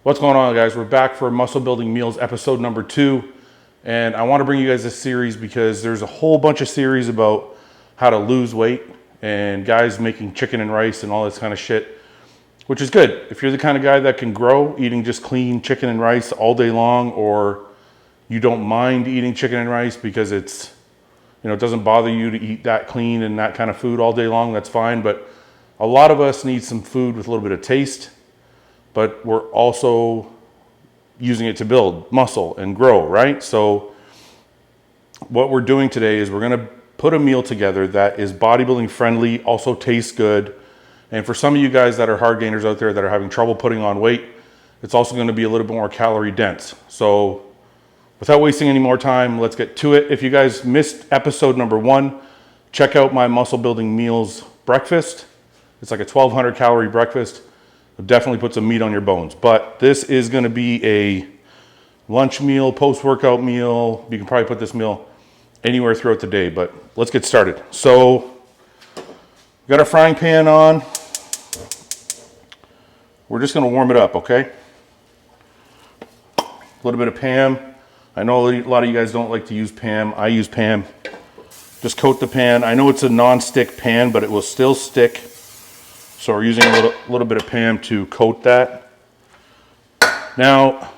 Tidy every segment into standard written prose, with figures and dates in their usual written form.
What's going on, guys? We're back for Muscle Building Meals episode number 2. And I want to bring you guys this series because there's a whole bunch of series about how to lose weight and guys making chicken and rice and all this kind of shit, which is good. If you're the kind of guy that can grow eating just clean chicken and rice all day long, or you don't mind eating chicken and rice because it's, it doesn't bother you to eat that clean and that kind of food all day long, that's fine. But a lot of us need some food with a little bit of taste, but we're also using it to build muscle and grow, right? So what we're doing today is we're gonna put a meal together that is bodybuilding friendly, also tastes good. And for some of you guys that are hard gainers out there that are having trouble putting on weight, it's also gonna be a little bit more calorie dense. So without wasting any more time, let's get to it. If you guys missed episode number 1, check out my muscle building meals breakfast. It's like a 1,200 calorie breakfast. Definitely put some meat on your bones, but this is going to be a lunch meal, post-workout meal. You can probably put this meal anywhere throughout the day, but let's get started. So we got our frying pan on. We're just going to warm it up, okay? A little bit of Pam. I know a lot of you guys don't like to use Pam. I use Pam. Just coat the pan. I know it's a non-stick pan, but it will still stick. So we're using a little bit of Pam to coat that. Now,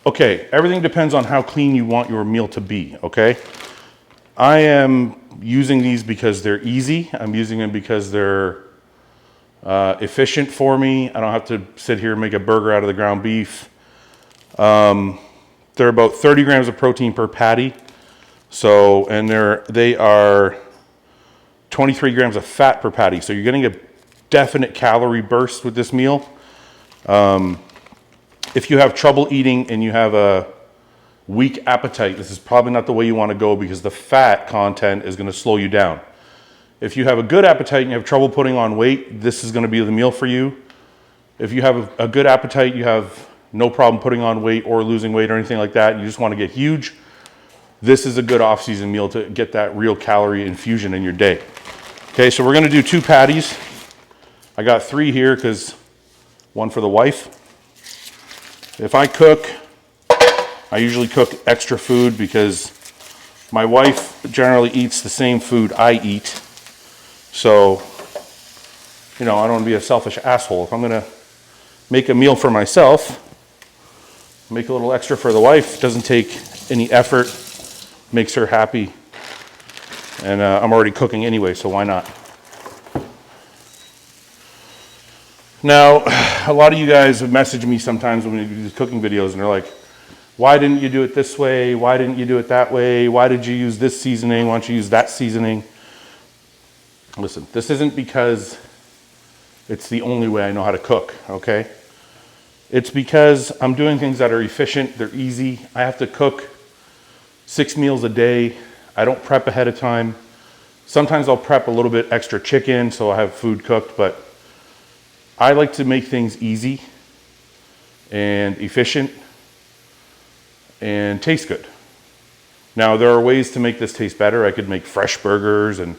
okay, everything depends on how clean you want your meal to be, okay? I am using these because they're easy. I'm using them because they're efficient for me. I don't have to sit here and make a burger out of the ground beef. They're about 30 grams of protein per patty. So, and they are 23 grams of fat per patty. So you're getting a definite calorie burst with this meal. If you have trouble eating and you have a weak appetite, this is probably not the way you want to go because the fat content is going to slow you down. If you have a good appetite and you have trouble putting on weight, this is going to be the meal for you. If you have a good appetite, you have no problem putting on weight or losing weight or anything like that, you just want to get huge, this is a good off-season meal to get that real calorie infusion in your day. Okay, so we're gonna do 2 patties. I got 3 here because one for the wife. If I cook, I usually cook extra food because my wife generally eats the same food I eat. So, I don't want to be a selfish asshole. If I'm gonna make a meal for myself, make a little extra for the wife, doesn't take any effort, makes her happy, and I'm already cooking anyway, so why not? Now, a lot of you guys have messaged me sometimes when we do these cooking videos, and they're like, why didn't you do it this way? Why didn't you do it that way? Why did you use this seasoning? Why don't you use that seasoning? Listen, this isn't because it's the only way I know how to cook, okay? It's because I'm doing things that are efficient, they're easy. I have to cook 6 meals a day. I don't prep ahead of time. Sometimes I'll prep a little bit extra chicken so I have food cooked, but I like to make things easy and efficient and taste good. Now, there are ways to make this taste better. I could make fresh burgers and,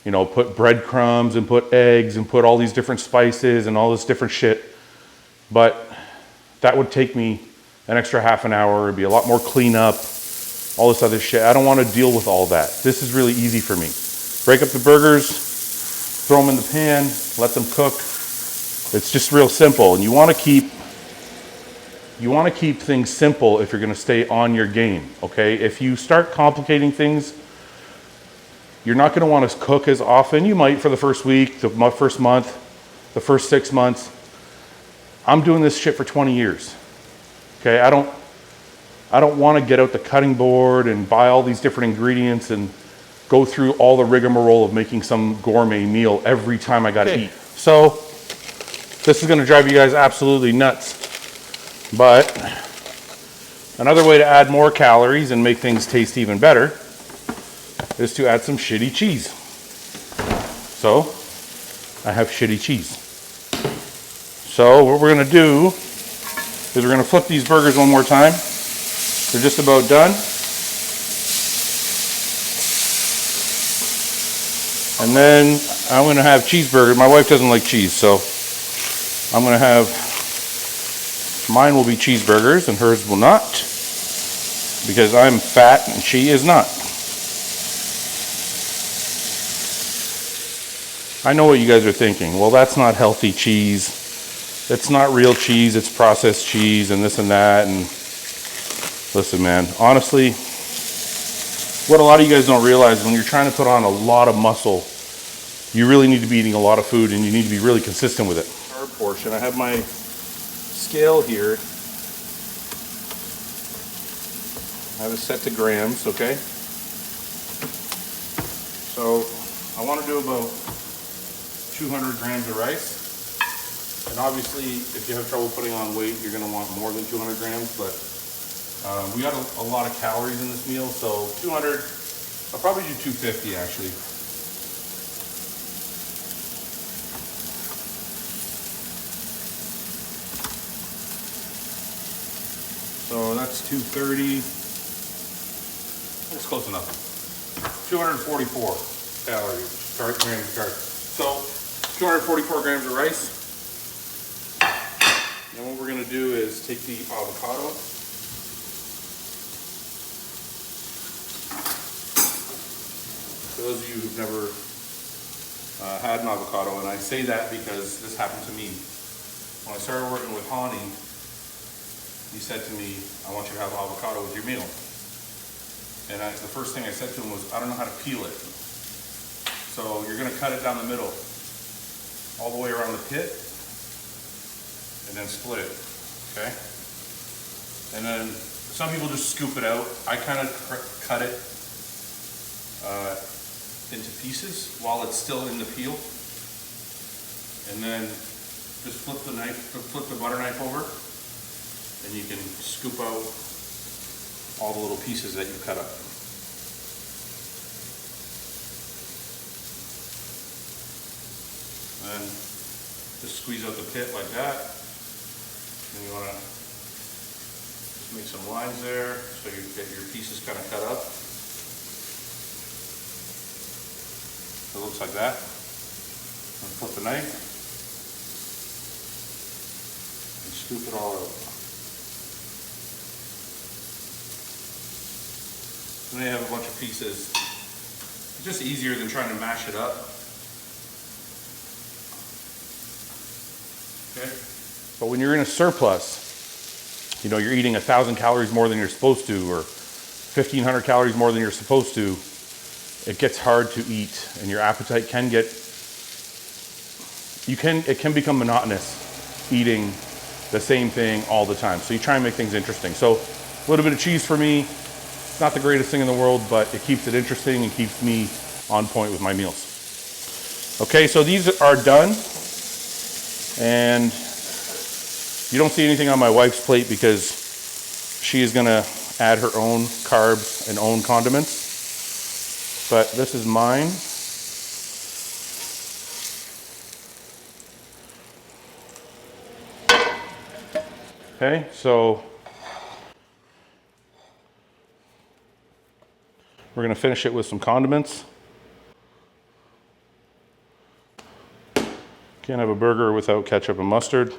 put breadcrumbs and put eggs and put all these different spices and all this different shit. But that would take me an extra half an hour. It'd be a lot more cleanup, all this other shit. I don't want to deal with all that. This is really easy for me. Break up the burgers, throw them in the pan, let them cook. It's just real simple. And you want to keep things simple if you're going to stay on your game, okay? If you start complicating things, you're not going to want to cook as often. You might for the first week, the first month, the first 6 months. I'm doing this shit for 20 years, okay? I don't want to get out the cutting board and buy all these different ingredients and go through all the rigmarole of making some gourmet meal every time I got to eat. So this is going to drive you guys absolutely nuts. But another way to add more calories and make things taste even better is to add some shitty cheese. So I have shitty cheese. So what we're going to do is we're going to flip these burgers one more time. They're just about done. And then I'm going to have cheeseburger. My wife doesn't like cheese, so I'm going to have Mine will be cheeseburgers and hers will not, because I'm fat and she is not. I know what you guys are thinking. Well, that's not healthy cheese. It's not real cheese. It's processed cheese and this and that. And listen, man, honestly, what a lot of you guys don't realize, when you're trying to put on a lot of muscle, you really need to be eating a lot of food and you need to be really consistent with it. Carb portion, I have my scale here. I have it set to grams, okay? So I want to do about 200 grams of rice. And obviously, if you have trouble putting on weight, you're going to want more than 200 grams, but we got a lot of calories in this meal, so 200, I'll probably do 250 actually. So that's 230, that's close enough. 244 grams of carbs. So 244 grams of rice. And what we're gonna do is take the avocado. For those of you who've never had an avocado, and I say that because this happened to me. When I started working with Hani, he said to me, I want you to have avocado with your meal. And the first thing I said to him was, I don't know how to peel it. So you're gonna cut it down the middle, all the way around the pit, and then split it, okay? And then some people just scoop it out. I kind of cut it into pieces while it's still in the peel. And then just flip the butter knife over, and you can scoop out all the little pieces that you cut up. And just squeeze out the pit like that. And you want to just make some lines there so you get your pieces kind of cut up. It looks like that. And flip the knife and scoop it all out. And then you have a bunch of pieces. It's just easier than trying to mash it up. Okay. But when you're in a surplus, you know, you're eating 1,000 calories more than you're supposed to, or 1,500 calories more than you're supposed to, it gets hard to eat, and your appetite can get, it can become monotonous eating the same thing all the time. So you try and make things interesting. So a little bit of cheese for me, not the greatest thing in the world, but it keeps it interesting and keeps me on point with my meals. Okay, so these are done. And you don't see anything on my wife's plate because she is gonna add her own carbs and own condiments. But this is mine. Okay, so we're gonna finish it with some condiments. Can't have a burger without ketchup and mustard.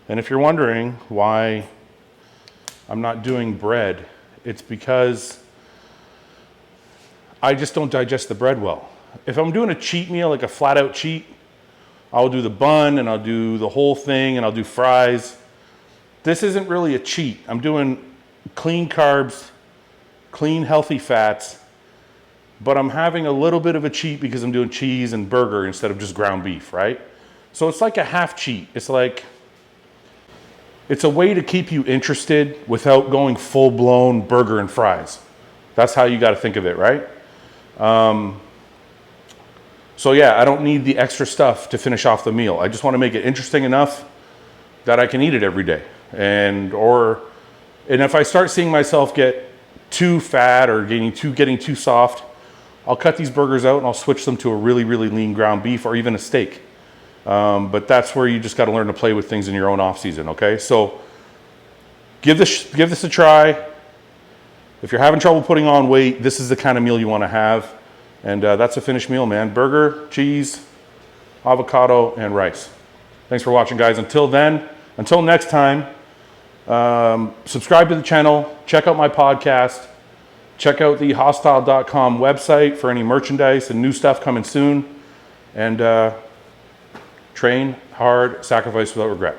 And if you're wondering why I'm not doing bread, it's because I just don't digest the bread well. If I'm doing a cheat meal, like a flat out cheat, I'll do the bun and I'll do the whole thing and I'll do fries. This isn't really a cheat. I'm doing clean carbs, clean healthy fats, but I'm having a little bit of a cheat because I'm doing cheese and burger instead of just ground beef, right? So it's like a half cheat. It's like, it's a way to keep you interested without going full blown burger and fries. That's how you got to think of it, right? So yeah, I don't need the extra stuff to finish off the meal. I just want to make it interesting enough that I can eat it every day. And if I start seeing myself get too fat or getting too soft, I'll cut these burgers out and I'll switch them to a really, really lean ground beef or even a steak. But that's where you just got to learn to play with things in your own off season, okay? So give this a try. If you're having trouble putting on weight, this is the kind of meal you want to have. And that's a finished meal, man. Burger, cheese, avocado, and rice. Thanks for watching, guys. Until next time, subscribe to the channel, check out my podcast, check out the hostile.com website for any merchandise and new stuff coming soon, and train hard, sacrifice without regret.